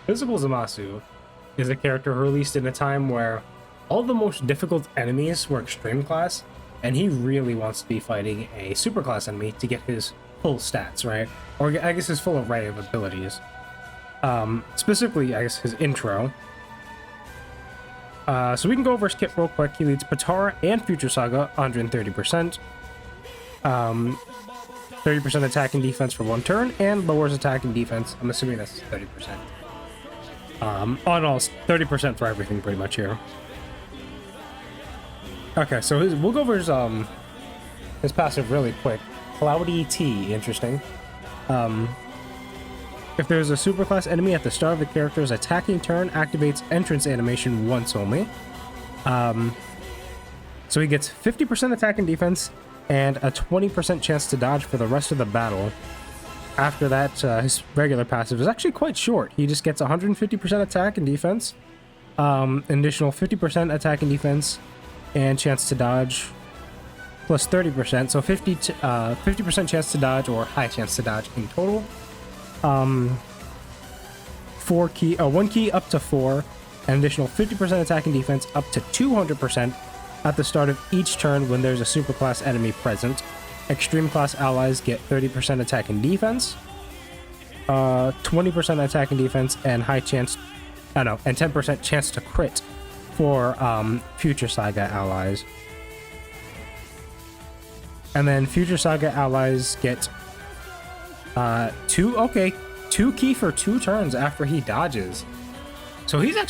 Physical Zamasu is a character released in a time where all the most difficult enemies were extreme class, and he really wants to be fighting a super class enemy to get his full stats, right? Or I guess his full array of abilities. Specifically, I guess his intro. So we can go over his kit real quick. He leads Patara and Future Saga 130%. 30% attack and defense for 1 turn, and lowers attack and defense. I'm assuming that's 30%. On all, 30% for everything pretty much here. Okay, so we'll go over his passive really quick. Cloudy T, interesting. If there's a superclass enemy at the start of the character's attacking turn, activates entrance animation once only. So he gets 50% attack and defense, and a 20% chance to dodge for the rest of the battle. After that, his regular passive is actually quite short. He just gets 150% attack and defense, an additional 50% attack and defense, and chance to dodge, plus 30%, so 50% chance to dodge or high chance to dodge in total. 1 key up to 4, an additional 50% attack and defense up to 200% at the start of each turn when there's a superclass enemy present. Extreme class allies get 30% attack and defense, 20% attack and defense, and and 10% chance to crit for Future Saga allies. And then Future Saga allies get 2 key for 2 turns after he dodges. So he's got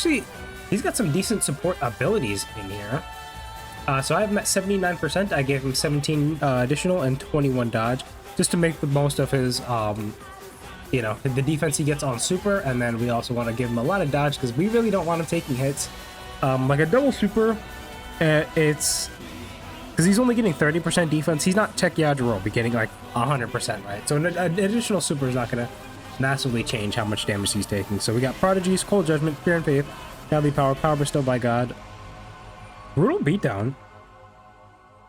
some decent support abilities in here. So I have him at 79%. I gave him 17 additional and 21 dodge, just to make the most of his, the defense he gets on super. And then we also want to give him a lot of dodge because we really don't want him taking hits. Like a double super, it's because he's only getting 30% defense. He's not Tech Yajiro be getting like 100%, right? So an additional super is not going to massively change how much damage he's taking. So we got Prodigies, Cold Judgment, Fear and Faith, Godly Power, Power Bestowed by God, Brutal Beatdown.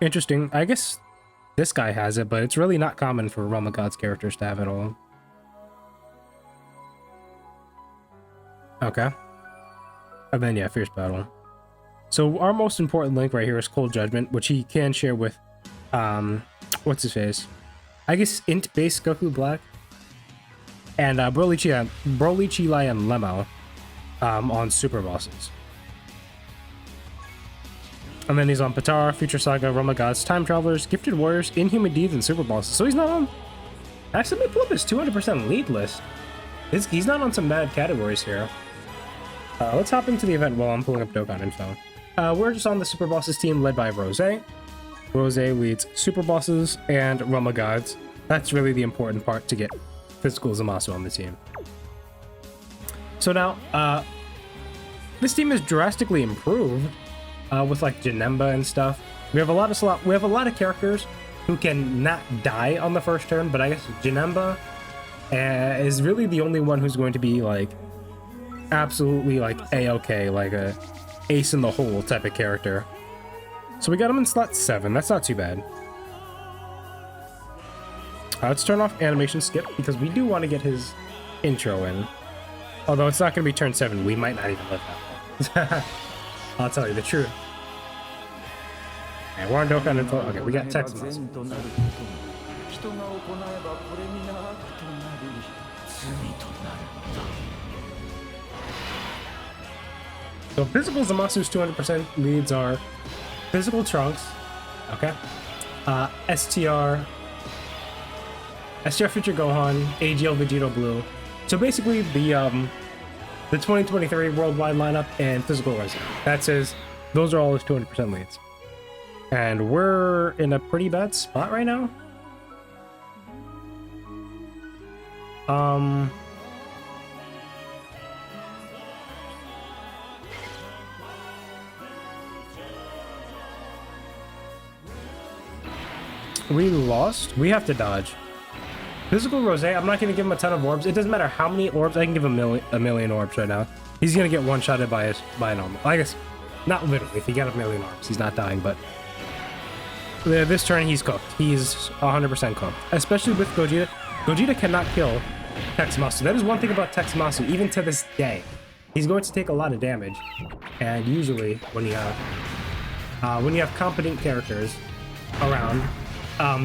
Interesting. I guess this guy has it, but it's really not common for Realm of Gods characters to have it all. Okay. And then, yeah, Fierce Battle. So our most important link right here is Cold Judgment, which he can share with, what's his face? I guess Int base Goku Black. And Broly, Chilai, and Lemo on super bosses. And then he's on Patara, Future Saga, Realm of Gods, Time Travelers, Gifted Warriors, Inhuman Deeds, and super bosses. So he's not on... Actually, let me pull up his 200% lead list. He's not on some bad categories here. Let's hop into the event while I'm pulling up Dokkan info. We're just on the super bosses team led by Rose. Rose leads super bosses and Realm of Gods. That's really the important part to get Physical Zamasu on the team. So now, this team is drastically improved with like Janemba and stuff. We have a lot of characters who can not die on the first turn, but I guess Janemba is really the only one who's going to be like absolutely like A-okay, like a ace in the hole type of character. So we got him in slot 7. That's not too bad. Let's turn off animation skip because we do want to get his intro in. Although it's not going to be turn 7, we might not even live that long. I'll tell you the truth. Okay, we're on Dokkan info. Okay, we got text muscle. So Physical Zamasu's 200% leads are Physical Trunks, okay, STR Future Gohan, AGL Vegito Blue. So basically the 2023 worldwide lineup and Physical Rising. Those are all his 200% leads. And we're in a pretty bad spot right now. We lost. We have to dodge. Physical Rose, I'm not going to give him a ton of orbs. It doesn't matter how many orbs. I can give him a million orbs right now. He's going to get one-shotted by a normal. I guess, not literally. If he got a million orbs, he's not dying, but this turn, he's cooked. He's 100% cooked. Especially with Gogeta. Gogeta cannot kill Zamasu. That is one thing about Zamasu, even to this day. He's going to take a lot of damage, and usually when you have competent characters around,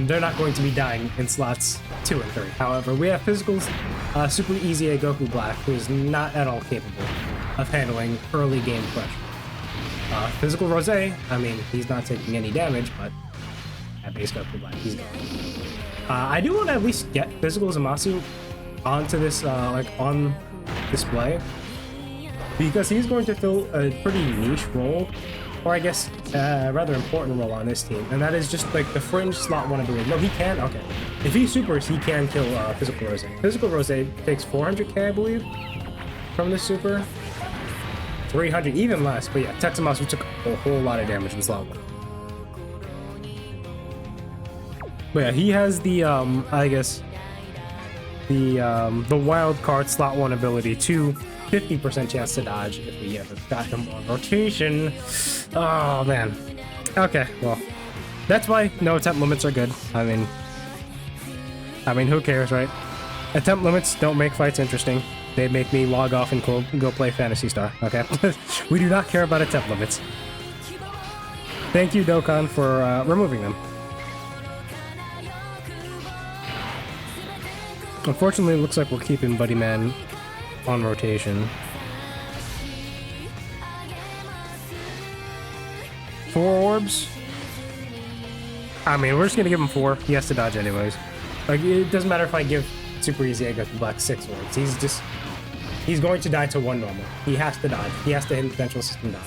they're not going to be dying in slots 2 and 3. However, we have Physical's Super Easy A Goku Black, who is not at all capable of handling early game pressure. Physical Rose, I mean, he's not taking any damage, but at base Goku Black, he's gone. I do want to at least get Physical Zamasu onto this, like, on display, because he's going to fill a pretty niche role, or I guess a rather important role on this team, and that is just like the fringe slot 1 ability. No, he can, okay. If he supers, he can kill Physical Rose. Physical Rose takes 400k, I believe, from this super. 300, even less, but yeah, Zamasu took a whole lot of damage in slot 1. But yeah, he has the, I guess, the wild card slot 1 ability to 50% chance to dodge if we ever got him on rotation. Oh man. Okay, well, that's why no attempt limits are good. I mean, who cares, right? Attempt limits don't make fights interesting. They make me log off and go play Phantasy Star. Okay, we do not care about attempt limits. Thank you, Dokkan, for removing them. Unfortunately, it looks like we're keeping Buddy Man on rotation. 4 orbs? I mean, we're just gonna give him 4. He has to dodge anyways. Like, it doesn't matter if I give Super Easy, I got the Black 6 orbs. He's going to die to 1 normal. He has to dodge. He has to hit potential system dodge.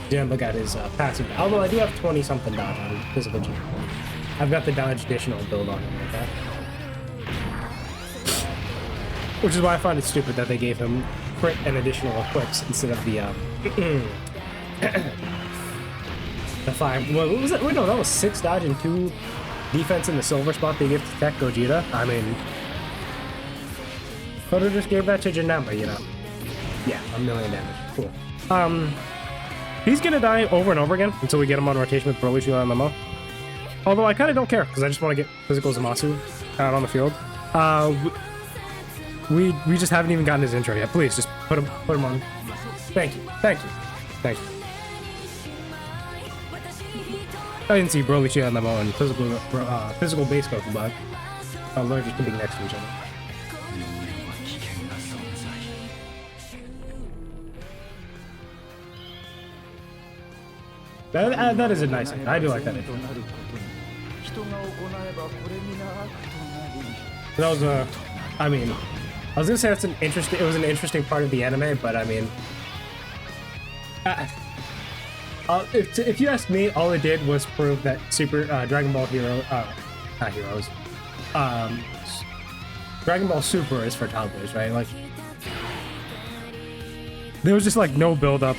Didn't look at his passive. Although I do have 20-something dodge on Physical G. I've got the dodge additional build on him, okay? Which is why I find it stupid that they gave him crit and additional equips instead of the the 5. What was that? Wait, no, that was 6 dodge and 2 defense in the silver spot they gave to Tech Gogeta. I mean, could have just gave that to Janamba, you know? Yeah, 1 million damage. Cool. He's gonna die over and over again until we get him on rotation with Broly Shield and Lemo. Although I kind of don't care because I just want to get Physical Zamasu out on the field. We just haven't even gotten his intro yet. Please, just put him on. Thank you. I didn't see Broly Shield and Lemo and physical base Goku Black. Allergic to being next to each other. That is a nice thing. I do like that. That was a, I mean, I was gonna say that's it was an interesting part of the anime, but I mean, if you ask me, all it did was prove that Dragon Ball Dragon Ball Super is for toddlers, right? Like, there was just like no build up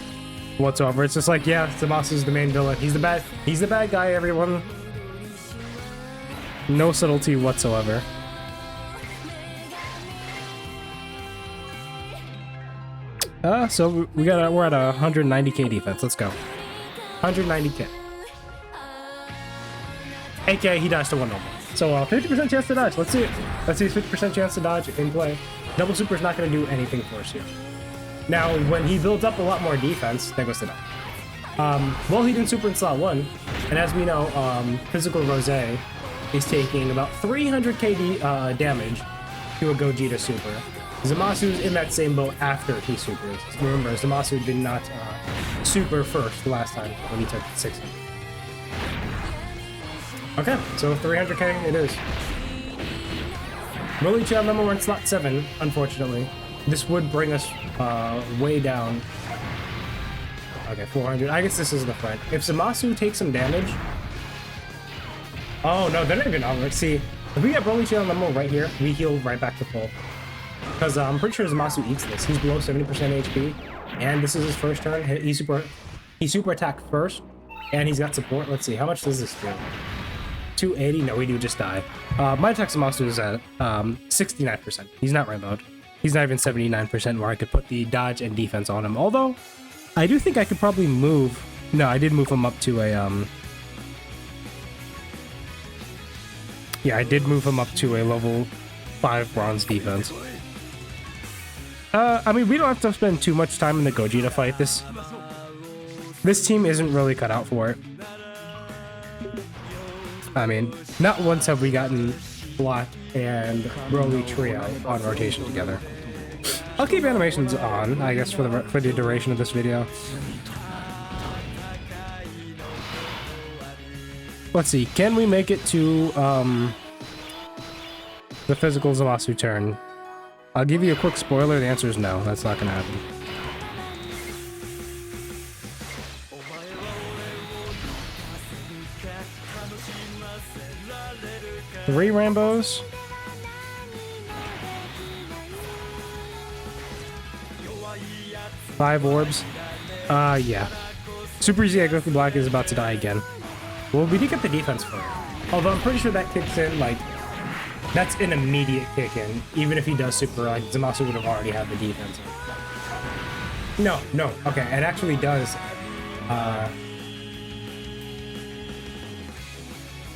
whatsoever. It's just like, yeah, Zamasu's the main villain. He's the bad guy, everyone. No subtlety whatsoever. So we're at 190k defense. Let's go. 190k. AKA he dies to 1 normal. So 50% chance to dodge. Let's see it. Let's see his 50% chance to dodge in play. Double super is not going to do anything for us here. Now, when he builds up a lot more defense, that goes to dodge. Well, he didn't super in slot 1, and as we know, Physical Rose is taking about 300k damage to a Gogeta super. Zamasu's in that same boat after he supers. Remember, Zamasu did not super first last time when he took 600. Okay, so 300k it is. Broly Child number 1 slot 7, unfortunately. This would bring us way down. Okay, 400. I guess this is the front. If Zamasu takes some damage... Oh, no, they're not even on. Let's see. If we get Broly Child number 1 right here, we heal right back to full. Because I'm pretty sure Zamasu eats this. He's below 70% HP, and this is his first turn. He super attacked first, and he's got support. Let's see, how much does this do? 280? No, we do just die. My attack Zamasu is at 69%. He's not rainbowed. He's not even 79% where I could put the dodge and defense on him. Although, I do think I could probably move... No, I did move him up to a... Yeah, I did move him up to a level 5 bronze defense. I mean, we don't have to spend too much time in the Gogeta fight. This team isn't really cut out for it. I mean, not once have we gotten Block and Broly Trio on rotation together. I'll keep animations on, I guess, for the duration of this video. Let's see, can we make it to the physical Zamasu turn? I'll give you a quick spoiler. The answer is no. That's not going to happen. Three Rambos. Five orbs. Yeah. Super easy Goku Black is about to die again. Well, we did get the defense for it. Although I'm pretty sure that kicks in, like, that's an immediate kick in. Even if he does super, like, Zamasu would have already had the defense. No. Okay, it actually does.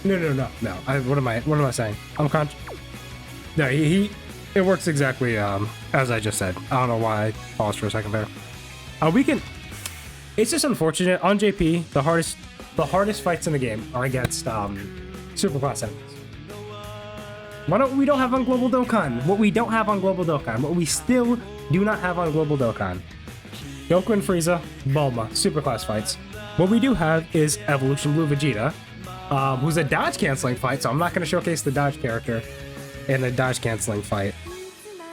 No. What am I saying? I'm No, it works exactly as I just said. I don't know why I paused for a second there. We can. It's just unfortunate on JP. The hardest fights in the game are against super class enemies. We don't have on Global Dokkan. What we don't have on Global Dokkan. What we still do not have on Global Dokkan. Goku and Frieza, Bulma, super class fights. What we do have is Evolution Blue Vegeta, who's a dodge canceling fight. So I'm not going to showcase the dodge character in the dodge canceling fight.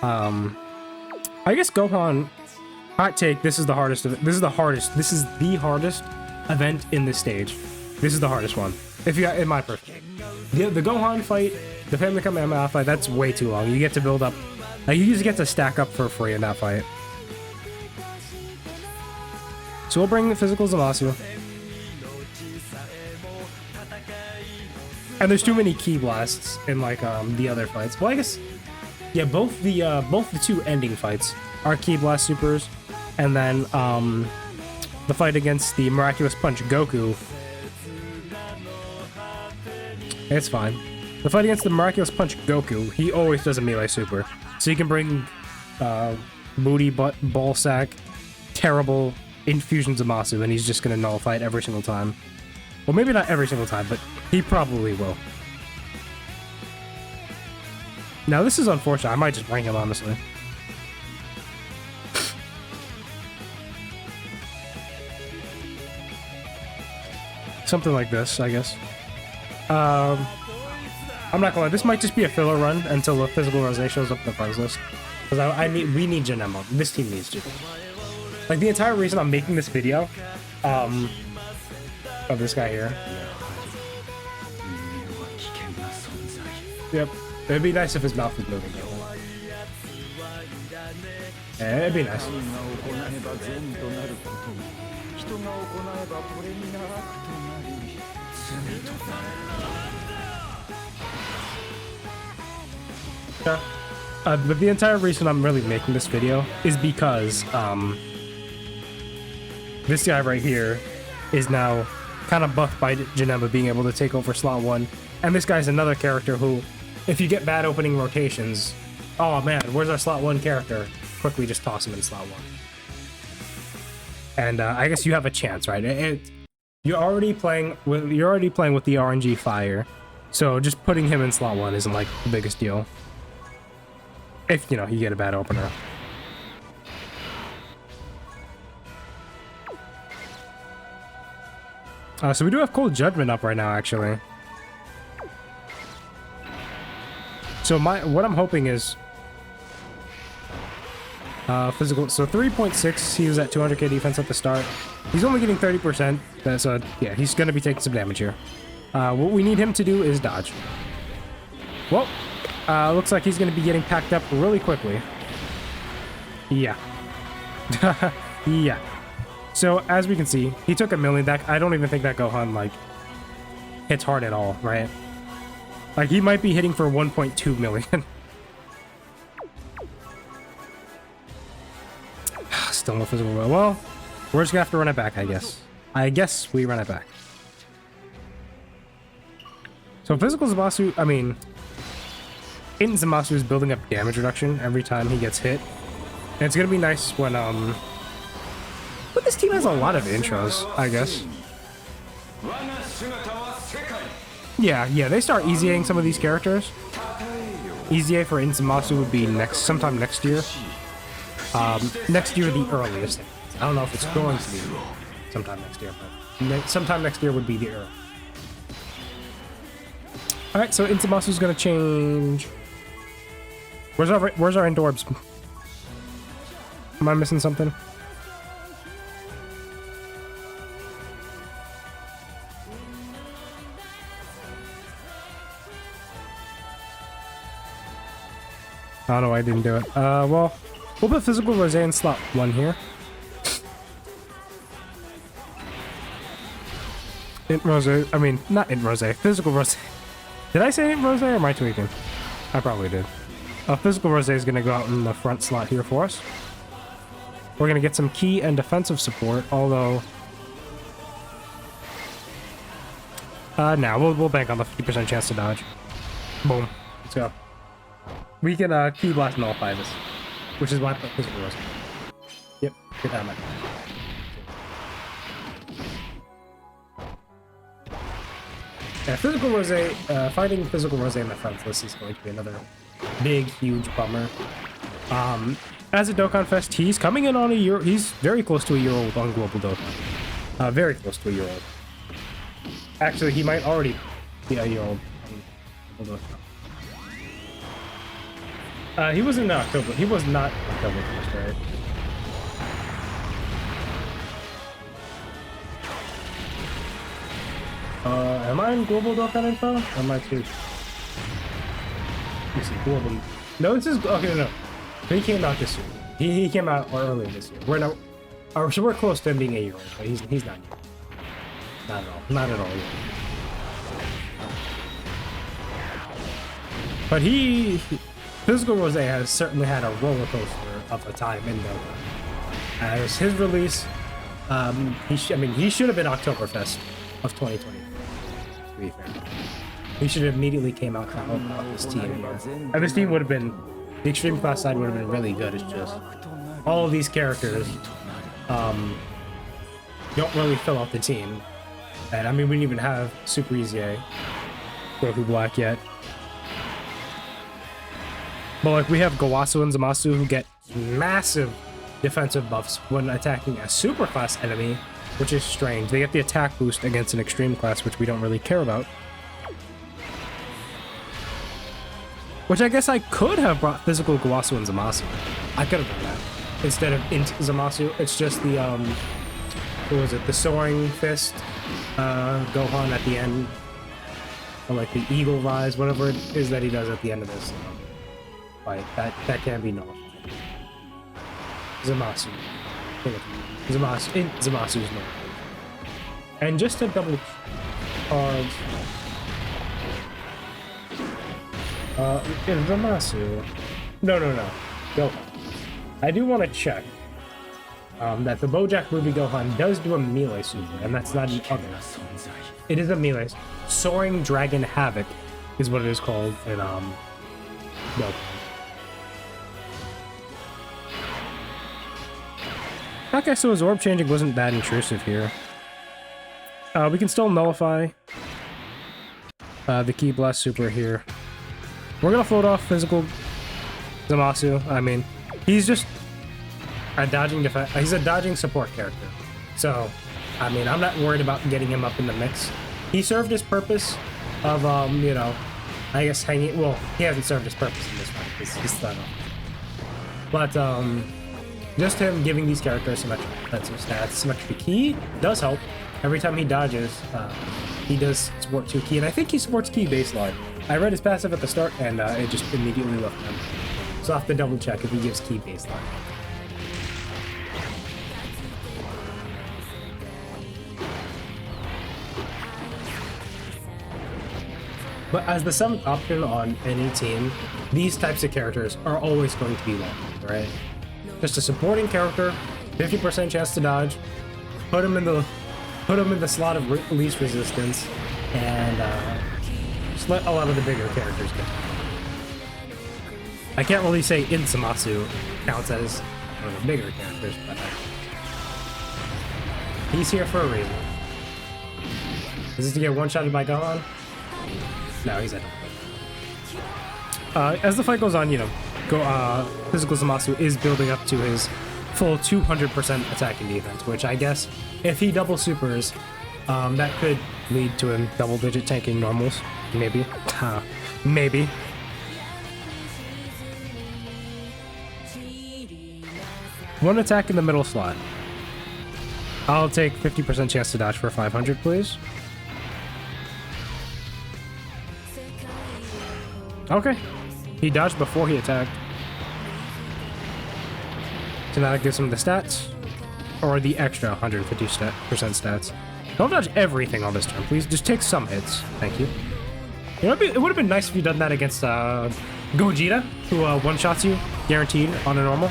I guess Gohan. Hot take. This is the hardest. This is the hardest event in this stage. This is the hardest one. If you, in my perspective, the Gohan fight, the Family Kamehameha fight, that's way too long. You get to build up, like you just get to stack up for free in that fight. So we'll bring the physical Zamasu. And there's too many ki blasts in like the other fights. Well, I guess yeah, both the two ending fights are ki blast supers, and then the fight against the Miraculous Punch Goku. It's fine. The fight against the Miraculous Punch Goku, he always does a melee super. So you can bring booty, butt, ball sack, terrible infusion Zamasu, and he's just gonna nullify it every single time. Well, maybe not every single time, but he probably will. Now, this is unfortunate. I might just bring him, honestly. Something like this, I guess. I'm not gonna lie, this might just be a filler run until the physical Rosé shows up in the friends list. Because we need Janemba. This team needs to. Like, the entire reason I'm making this video, of this guy here. Yep. It'd be nice if his mouth was moving. Yeah, it'd be nice. Yeah. But the entire reason I'm really making this video is because this guy right here is now kind of buffed by Janemba being able to take over slot 1. And this guy's another character who, if you get bad opening rotations, oh man, where's our slot 1 character? Quickly just toss him in slot 1. And I guess you have a chance, right? You're already playing with the RNG Fire, so just putting him in slot 1 isn't like the biggest deal. If, you know, you get a bad opener. So we do have Cold Judgment up right now, actually. So what I'm hoping is physical. So 3.6. He was at 200k defense at the start. He's only getting 30%. So yeah, he's going to be taking some damage here. What we need him to do is dodge. Well, looks like he's going to be getting packed up really quickly. Yeah. Yeah. So as we can see, he took a million back. I don't even think that Gohan like hits hard at all, right? Like, he might be hitting for 1.2 million. Still no physical will. Well, we're just gonna have to run it back, I guess. I guess we run it back. So physical Zamasu, I mean, in Zamasu is building up damage reduction every time he gets hit. And it's gonna be nice when but this team has a lot of intros, I guess. Yeah, they start easying some of these characters. Easy A for Zamasu would be sometime next year. Next year the earliest. I don't know if it's going to be sometime next year, but sometime next year would be the early. All right, so Zamasu's gonna change. Where's our Endorbs? Am I missing something? Oh no, I didn't do it. Well, we'll put Physical Rosé in slot 1 here. Int Rosé, I mean, not Int Rosé, Physical Rosé. Did I say Int Rosé or am I tweaking? I probably did. Physical Rosé is going to go out in the front slot here for us. We're going to get some key and defensive support, although... nah, we'll bank on the 50% chance to dodge. Boom. Let's go. We can Key Blast nullify this, which is why I put Physical Rosé. Yep, get that man. Yeah, Physical Rosé, fighting Physical Rosé in the front list is going to be another big, huge bummer. As a Dokkan Fest, he's coming in on a year. He's very close to a year old on Global Dokkan. Very close to a year old. Actually, he might already be a year old on Global Dokkan. He was in October. He was not October 1st, right? Am I in Global Dokkan info? Or am I too? Let me see, Global. No, this is okay. No. He came out this year. He came out earlier this year. We're no, so we're close to him being a year old, but he's not yet. Not at all. Not at all yet. But Physical Rosé has certainly had a roller coaster of a time in Dokkan. As his release, he should have been Oktoberfest of 2020. To be fair, he should have immediately came out to help out this team here. And this team would have been, the Extreme Class side would have been really good. It's just all of these characters don't really fill out the team. And I mean, we didn't even have Super Easy A, Goku Black yet. But like, we have Gowasu and Zamasu who get massive defensive buffs when attacking a super class enemy, which is strange. They get the attack boost against an extreme class, which we don't really care about. Which I guess I could have brought physical Gowasu and Zamasu. I could have done that instead of Int Zamasu. It's just the what was it? The Soaring Fist Gohan at the end, or like the Eagle Rise, whatever it is that he does at the end of this fight. That can be nullified. Zamasu. Zamasu's nullified. And just to double charge. In Zamasu. No. Gohan. I do want to check that the BoJack movie Gohan does do a melee super, and that's not an other. It is a melee. Soaring Dragon Havoc is what it is called in Gohan. Okay, so his orb changing wasn't that intrusive here. We can still nullify the Ki Blast super here. We're gonna float off physical Zamasu. I mean, he's just a dodging defense. He's a dodging support character. So, I mean, I'm not worried about getting him up in the mix. He served his purpose of, you know, I guess hanging. Well, he hasn't served his purpose in this fight because he's thrown off. But just him giving these characters some extra defensive stats, some extra ki does help. Every time he dodges, he does support 2 ki, and I think he supports ki baseline. I read his passive at the start, and it just immediately left him. So I'll have to double check if he gives ki baseline. But as the 7th option on any team, these types of characters are always going to be welcome, right? Just a supporting character, 50% chance to dodge, put him in the slot of least resistance, and just let a lot of the bigger characters go. I can't really say Zamasu counts as one of the bigger characters, but he's here for a reason. Is this to get one-shotted by Gohan? No, he's at as the fight goes on, you know, Physical Zamasu is building up to his full 200% attacking defense, which I guess if he double supers, that could lead to him double-digit tanking normals. Maybe. Maybe. One attack in the middle slot. I'll take 50% chance to dodge for 500, please. Okay. He dodged before he attacked. So now that gives him the stats. Or the extra 150% stats. Don't dodge everything on this turn, please. Just take some hits. Thank you. You know, it would have been nice if you done that against Gogeta, who one-shots you, guaranteed, on a normal.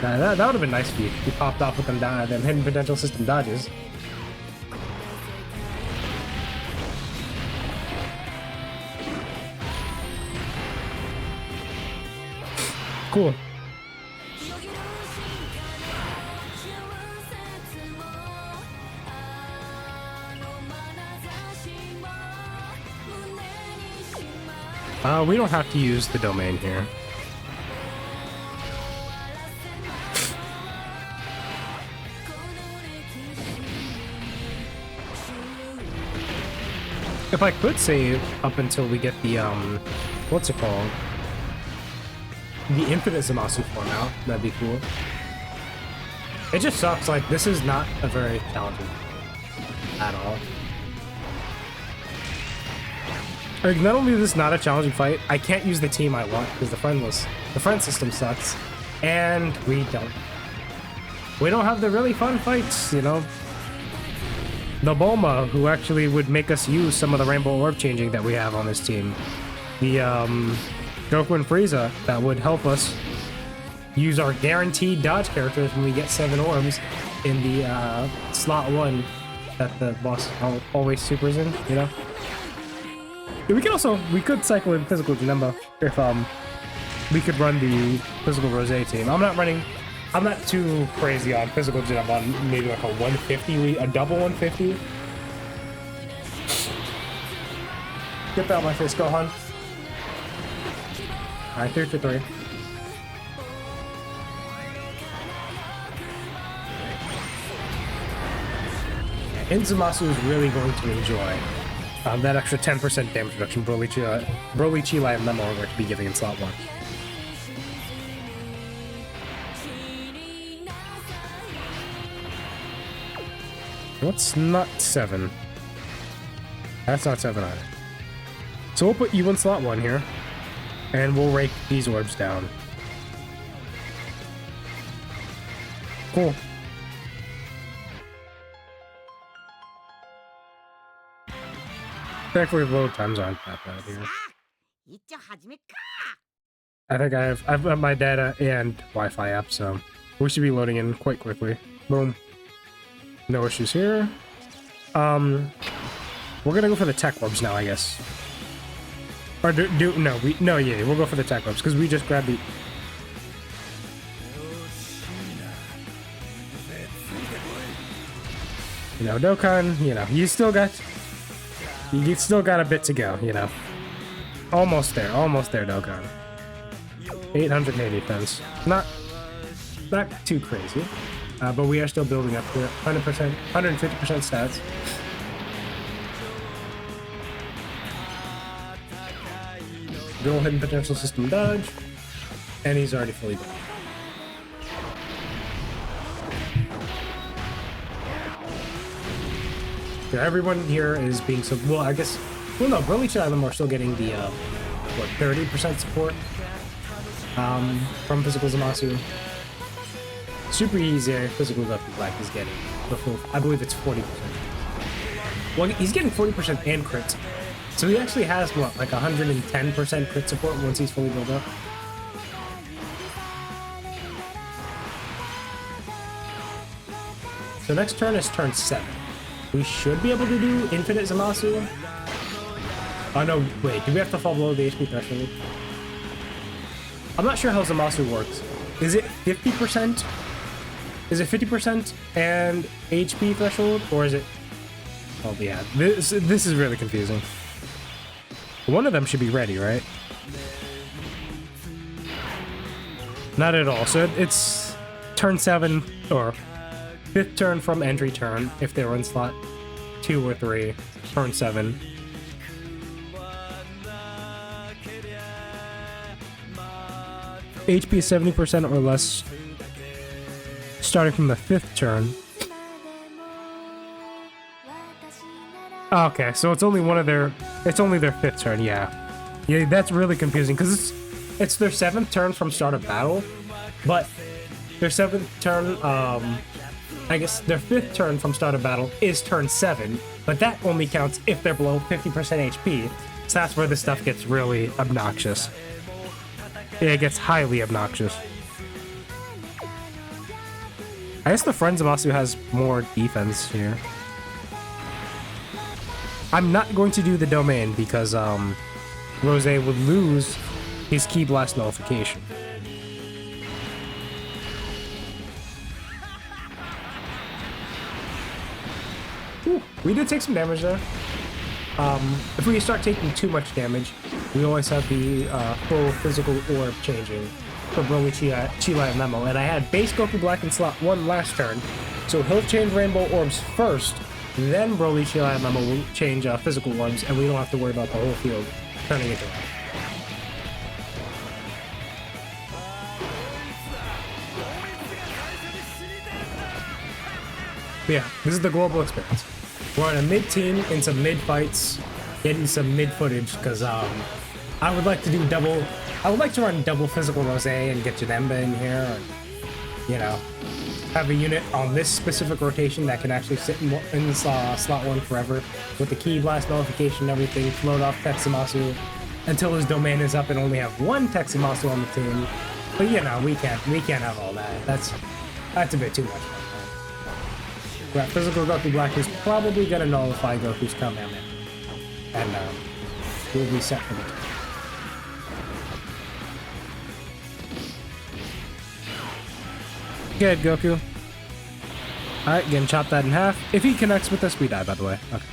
That would have been nice if you popped off with them hidden potential system dodges. Cool. We don't have to use the domain here. If I could save up until we get the, what's it called? The Infinite Zamasu form out, that'd be cool. It just sucks, like, this is not a very challenging at all. Like, not only is this not a challenging fight, I can't use the team I want because the friend system sucks, and we don't have the really fun fights, you know. The Bulma, who actually would make us use some of the Rainbow Orb changing that we have on this team. The Goku and Frieza that would help us use our guaranteed dodge characters when we get 7 orbs in the slot 1 that the boss always supers in, you know. We could cycle in Physical Janemba if we could run the Physical Rose team. I'm not too crazy on Physical Janemba, on maybe like a 150, a double 150. Get out my face, Gohan. Alright, 3 for 3. And Zamasu is really going to enjoy that extra 10% damage reduction Broly, Chila, and Memo are going to be giving in slot 1. What's not 7? That's not 7 either. So we'll put you in slot 1 here, and we'll rake these orbs down. Cool. Thankfully, load times aren't that bad here. I think I've got my data and Wi-Fi app, so we should be loading in quite quickly. Boom. No issues here. We're gonna go for the tech orbs now, I guess. Or we'll go for the tech orbs because we just grabbed the. You know, Dokkan. You know, you still got a bit to go. You know, almost there, Dokkan. 880 defense. Not too crazy. But we are still building up to 100%, 150% stats. Good old hidden potential system dodge, and he's already fully done. So everyone here is being so well. I guess no, Broly and them are still getting the 30% support from Physical Zamasu. Super easy Physical Lefty Black is getting the full, I believe it's 40%. Well, he's getting 40% and crits. So he actually has, what, like 110% crit support once he's fully built up? So next turn is turn 7. We should be able to do Infinite Zamasu. Oh no, wait, do we have to fall below the HP threshold? I'm not sure how Zamasu works. Is it 50%? Is it 50% and HP threshold, or is it? Oh yeah, this is really confusing. One of them should be ready, right? Not at all. So it's turn 7 or 5th turn from entry turn if they were in slot 2 or 3. Turn 7. HP 70% or less starting from the 5th turn. Okay, so it's only one of their, it's only their 5th turn, yeah. Yeah, that's really confusing because it's their 7th turn from start of battle, but their 7th turn, I guess their 5th turn from start of battle is turn 7, but that only counts if they're below 50% HP, so that's where the stuff gets really obnoxious. Yeah, it gets highly obnoxious. I guess the friend Zamasu has more defense here. I'm not going to do the domain because Rose would lose his Ki Blast nullification. Ooh, we did take some damage there. If we start taking too much damage, we always have the full physical orb changing for Broly, Chila, and Memo. And I had base Goku Black in slot 1 last turn, so he'll change Rainbow Orbs first, then Broly, Chila, and Memo will change physical orbs, and we don't have to worry about the whole field turning into that. Yeah, this is the global experience. We're on a mid-team in some mid-fights, getting some mid-footage, because I would like to do double... I would like to run double physical Rose and get Janemba in here, and, you know, have a unit on this specific rotation that can actually sit in slot 1 forever, with the Ki Blast nullification and everything, float off Tech Zamasu until his domain is up and only have 1 Tech Zamasu on the team. But, you know, we can't have all that. That's a bit too much. That physical Goku Black is probably going to nullify Goku's Kamehameha. And we'll be set for the turn. Good, Goku. Alright, again, chop that in half. If he connects with us, we die, by the way. Okay.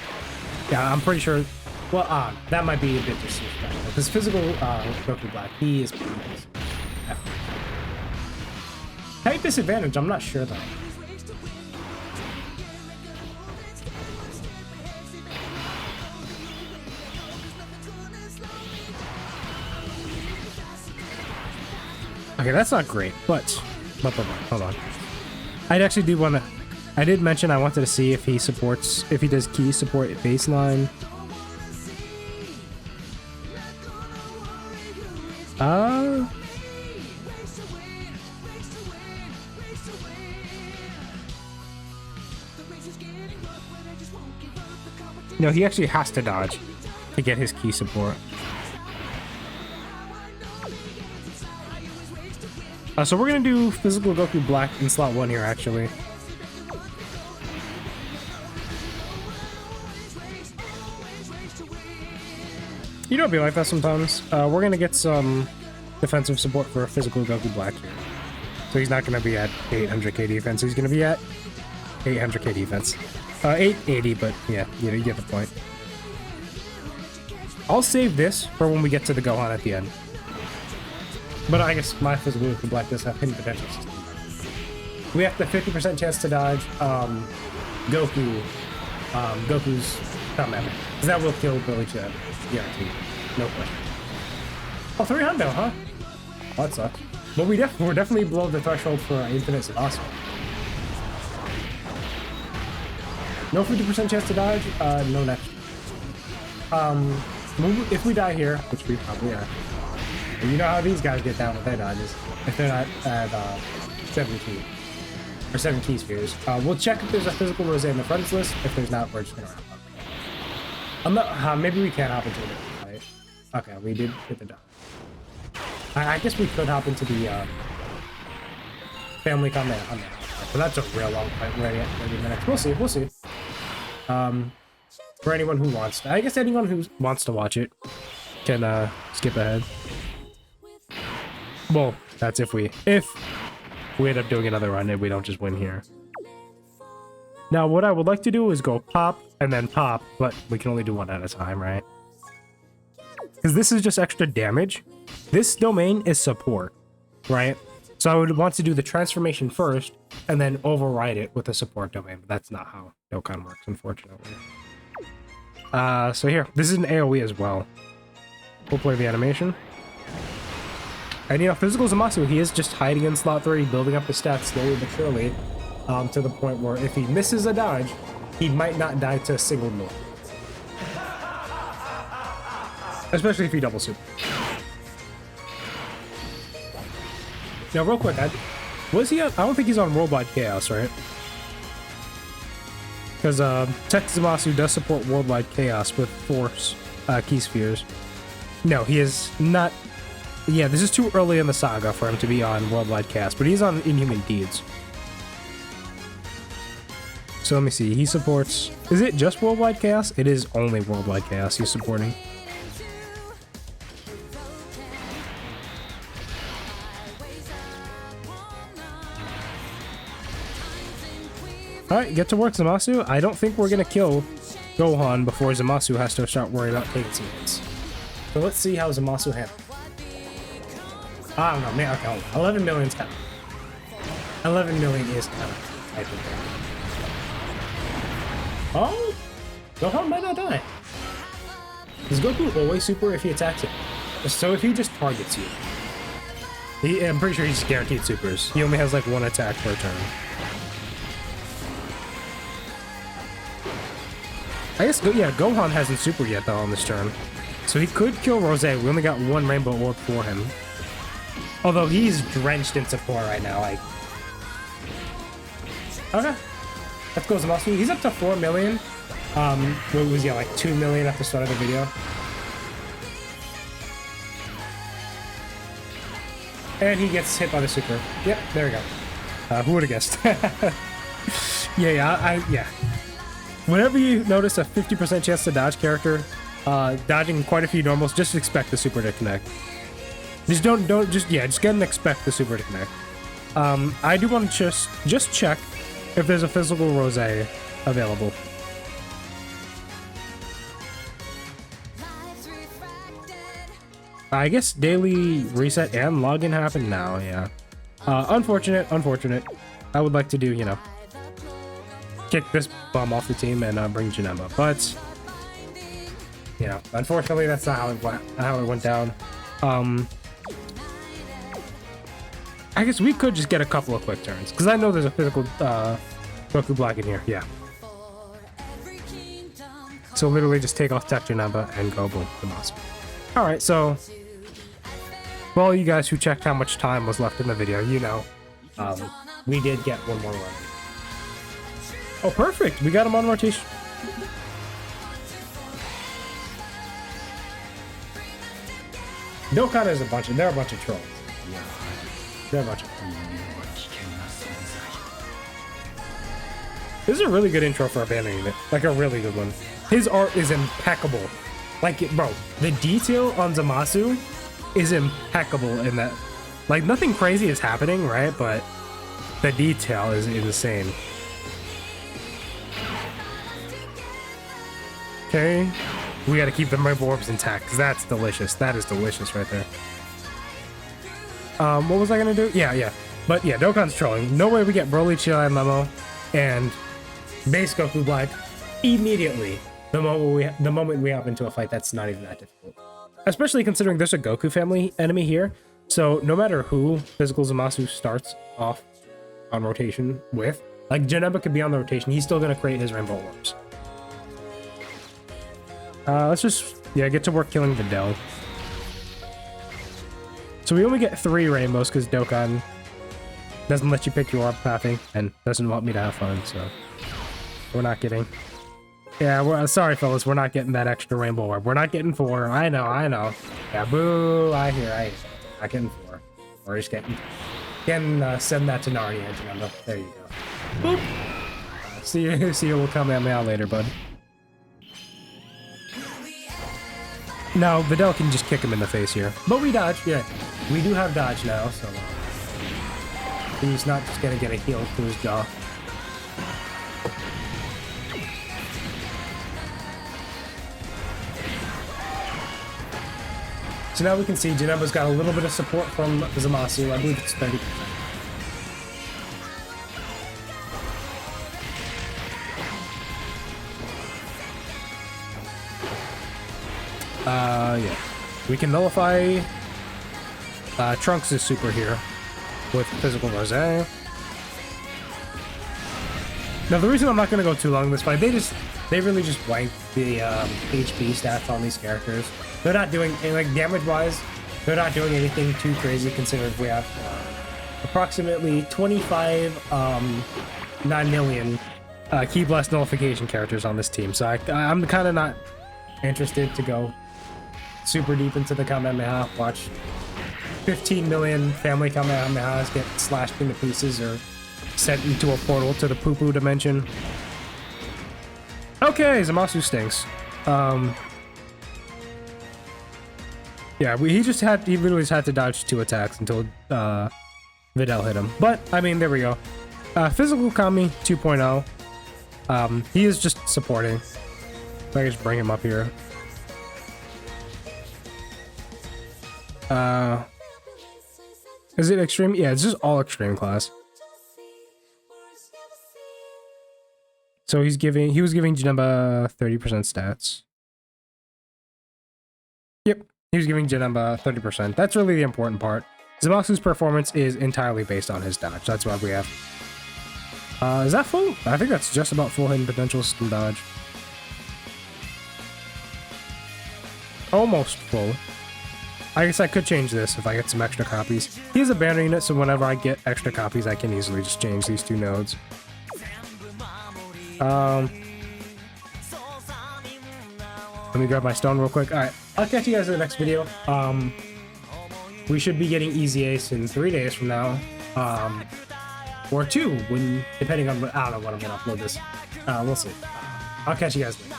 Yeah, I'm pretty sure... Well, that might be a bit disrespectful. Because physical Goku Black, he is pretty nice. Height disadvantage, I'm not sure, though. Okay, that's not great, but hold on. I actually do want to... I did mention I wanted to see if he supports... If he does key support at baseline. No, he actually has to dodge to get his key support. So we're gonna do physical Goku Black in slot 1 here, actually. You know, it'd be like that sometimes. We're gonna get some defensive support for physical Goku Black here. So he's not gonna be at 800k defense. He's gonna be at 800k defense. 880, but yeah, you get the point. I'll save this for when we get to the Gohan at the end. But I guess my physical Goku Black does have hidden potential system. We have the 50% chance to dodge Goku's Kamehameha. Because that will kill Broly Chad. Guaranteed. No question. Oh, 300, huh? Oh, that sucks. But we're definitely below the threshold for Infinite Zamasu. No 50% chance to dodge, no next. If we die here, which we probably are, you know how these guys get down with their dodges if they're not at 7 key or 7 key spheres. We'll check if there's a physical Rose in the friends list. If there's not, we're just gonna wrap up. I'm not. Maybe we can't hop into a different fight. Okay, we did hit the dodge. I guess we could hop into the family combat on that, but that's a real long fight. We're at 30 minutes. We'll see. We'll see. For anyone who wants to, I guess anyone who wants to watch it can skip ahead. Well, that's if we end up doing another run and we don't just win here. Now, what I would like to do is go pop and then pop, but we can only do one at a time, right? Because this is just extra damage. This domain is support, right? So I would want to do the transformation first and then override it with a support domain, but that's not how Dokkan works, unfortunately. So here, this is an AoE as well. We'll play the animation. And you know, Physical Zamasu, he is just hiding in slot 3, building up his stats slowly but surely, to the point where if he misses a dodge, he might not die to a single move. Especially if he double super. Now, real quick, was he on, I don't think he's on Worldwide Chaos, right? Because Tech Zamasu does support Worldwide Chaos with Force Key Spheres. No, he is not. Yeah, this is too early in the saga for him to be on Worldwide Chaos, but he's on Inhuman Deeds. So let me see, he supports... Is it just Worldwide Chaos? It is only Worldwide Chaos he's supporting. Alright, get to work, Zamasu. I don't think we're gonna kill Gohan before Zamasu has to start worrying about taking some hits. So let's see how Zamasu handles. I don't know, man, okay, 11 million's kind of... 11 million is kind of type of thing. Oh! Gohan might not die. Does Goku always super if he attacks it? So if he just targets you... I'm pretty sure he's guaranteed supers. He only has like one attack per turn. I guess, yeah, Gohan hasn't supered yet though on this turn. So he could kill Rose. We only got one Rainbow Orb for him. Although he's drenched in support right now, like... Okay. Let's go, Zamasu. He's up to 4 million. What was he, like 2 million at the start of the video? And he gets hit by the super. Yep, there we go. Who would have guessed? Yeah. Whenever you notice a 50% chance to dodge character, dodging quite a few normals, just expect the super to connect. Just just get and expect the super to connect. I do want to just check if there's a physical Rose available. I guess daily reset and login happen now, yeah. Unfortunate. I would like to do, you know, kick this bum off the team and bring Janemba, but you know, unfortunately that's not how it went down. I guess we could just get a couple of quick turns because I know there's a physical Goku block in here. Yeah. So literally just take off Tech Janemba and go boom, Zamasu. All right, so for all you guys who checked how much time was left in the video, you know, we did get one more run. Oh, perfect! We got him on rotation. Dokkan is they're a bunch of trolls. Yeah. They're a bunch of trolls. This is a really good intro for a banner unit. Like a really good one. His art is impeccable. Like, bro, the detail on Zamasu is impeccable in that. Like, nothing crazy is happening, right? But the detail is insane. Okay, we gotta keep the Rainbow Orbs intact, because that's delicious. That is delicious right there. What was I gonna do? Yeah. But yeah, Dokkan's trolling. No way we get Broly, Chilla, and Lemo, and base Goku Black immediately the moment we hop into a fight. That's not even that difficult. Especially considering there's a Goku family enemy here. So no matter who Physical Zamasu starts off on rotation with, like Janemba could be on the rotation, he's still gonna create his Rainbow Orbs. Let's just, get to work killing Videl. So we only get 3 rainbows because Dokkan doesn't let you pick your orb pathing and doesn't want me to have fun, so we're not getting... Yeah, sorry fellas, we're not getting that extra rainbow orb. We're not getting 4. I know. Yeah, boo, I hear. Not getting 4. We're just getting send that to Narnia and Janemba. There you go. Boop. See you, we'll come at me out later, bud. No, Videl can just kick him in the face here. But we dodge, yeah. We do have dodge now, so... He's not just gonna get a heal to his jaw. So now we can see Janemba's got a little bit of support from Zamasu. I believe it's 30%. Yeah. We can nullify Trunks' super here with physical rose. Now the reason I'm not going to go too long in this fight, they really just wipe the HP stats on these characters. They're not doing, like, damage-wise, they're not doing anything too crazy considering we have approximately 25 9 million Key Blast nullification characters on this team. So I'm kind of not interested to go super deep into the Kamehameha. Watch 15 million family Kamehamehas get slashed into pieces or sent into a portal to the poo-poo dimension. Okay, Zamasu stinks. Yeah, he literally just had to dodge 2 attacks until Videl hit him. But, I mean, there we go. Physical Kami 2.0. He is just supporting. So I can just bring him up here. Is it extreme? Yeah, it's just all extreme class. So he was giving Janemba 30% stats. Yep, he was giving Janemba 30%. That's really the important part. Zamasu's performance is entirely based on his dodge. That's why we have. Is that full? I think that's just about full hidden potential system dodge. Almost full. I guess I could change this if I get some extra copies. He has a banner unit, so whenever I get extra copies, I can easily just change these 2 nodes. Let me grab my stone real quick. Alright, I'll catch you guys in the next video. We should be getting Easy Ace in 3 days from now. Or 2, depending on, I don't know when I'm gonna upload this. We'll see. I'll catch you guys later.